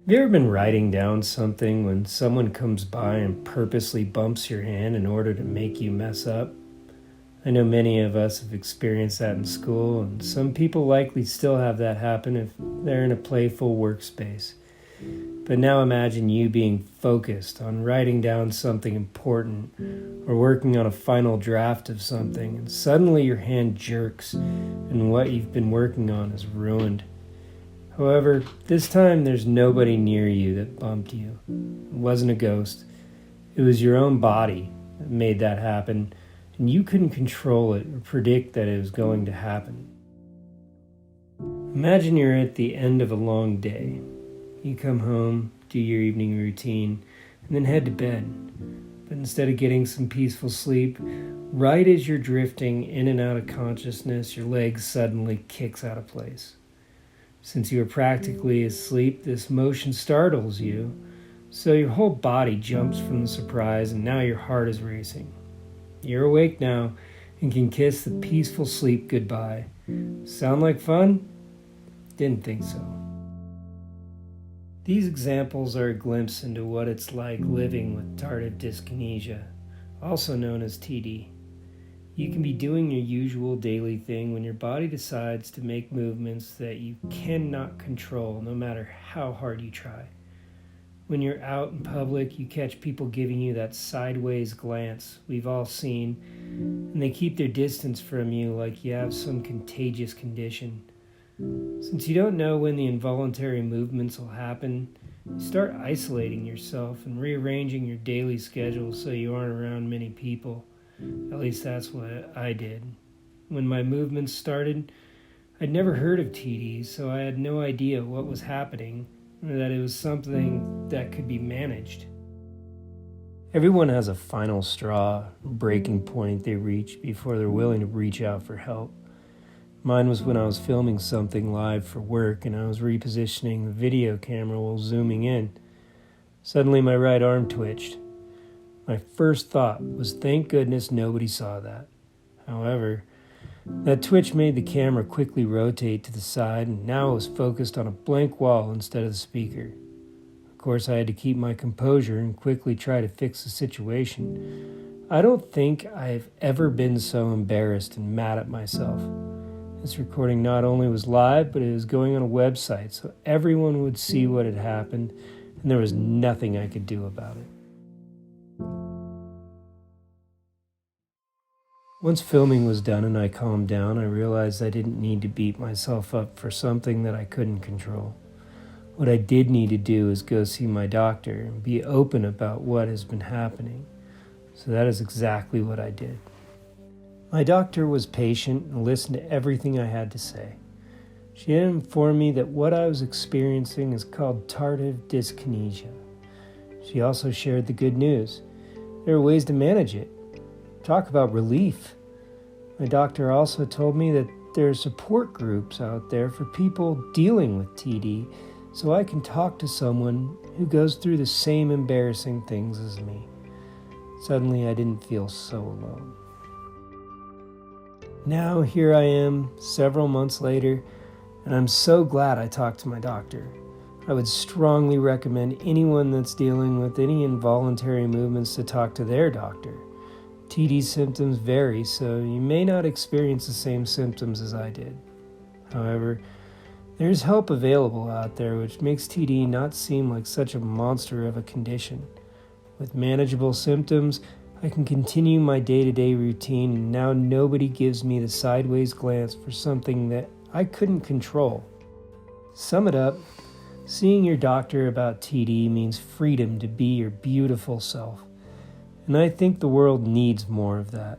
Have you ever been writing down something when someone comes by and purposely bumps your hand in order to make you mess up? I know many of us have experienced that in school, and some people likely still have that happen if they're in a playful workspace. But now imagine you being focused on writing down something important or working on a final draft of something, and suddenly your hand jerks and what you've been working on is ruined. However, this time there's nobody near you that bumped you. It wasn't a ghost. It was your own body that made that happen, and you couldn't control it or predict that it was going to happen. Imagine you're at the end of a long day. You come home, do your evening routine, and then head to bed. But instead of getting some peaceful sleep, right as you're drifting in and out of consciousness, your leg suddenly kicks out of place. Since you are practically asleep, this motion startles you, so your whole body jumps from the surprise, and now your heart is racing. You're awake now and can kiss the peaceful sleep goodbye. Sound like fun? Didn't think so. These examples are a glimpse into what it's like living with tardive dyskinesia, also known as TD. You can be doing your usual daily thing when your body decides to make movements that you cannot control no matter how hard you try. When you're out in public, you catch people giving you that sideways glance we've all seen, and they keep their distance from you like you have some contagious condition. Since you don't know when the involuntary movements will happen, you start isolating yourself and rearranging your daily schedule so you aren't around many people. At least that's what I did. When my movements started, I'd never heard of TD, so I had no idea what was happening, or that it was something that could be managed. Everyone has a final straw, breaking point they reach before they're willing to reach out for help. Mine was when I was filming something live for work and I was repositioning the video camera while zooming in. Suddenly my right arm twitched. My first thought was, thank goodness nobody saw that. However, that twitch made the camera quickly rotate to the side, and now it was focused on a blank wall instead of the speaker. Of course, I had to keep my composure and quickly try to fix the situation. I don't think I've ever been so embarrassed and mad at myself. This recording not only was live, but it was going on a website, so everyone would see what had happened, and there was nothing I could do about it. Once filming was done and I calmed down, I realized I didn't need to beat myself up for something that I couldn't control. What I did need to do is go see my doctor and be open about what has been happening. So that is exactly what I did. My doctor was patient and listened to everything I had to say. She had informed me that what I was experiencing is called tardive dyskinesia. She also shared the good news. There are ways to manage it. Talk about relief. My doctor also told me that there are support groups out there for people dealing with TD, so I can talk to someone who goes through the same embarrassing things as me. Suddenly, I didn't feel so alone. Now, here I am, several months later, and I'm so glad I talked to my doctor. I would strongly recommend anyone that's dealing with any involuntary movements to talk to their doctor. TD symptoms vary, so you may not experience the same symptoms as I did. However, there's help available out there which makes TD not seem like such a monster of a condition. With manageable symptoms, I can continue my day-to-day routine, and now nobody gives me the sideways glance for something that I couldn't control. Sum it up, seeing your doctor about TD means freedom to be your beautiful self. And I think the world needs more of that.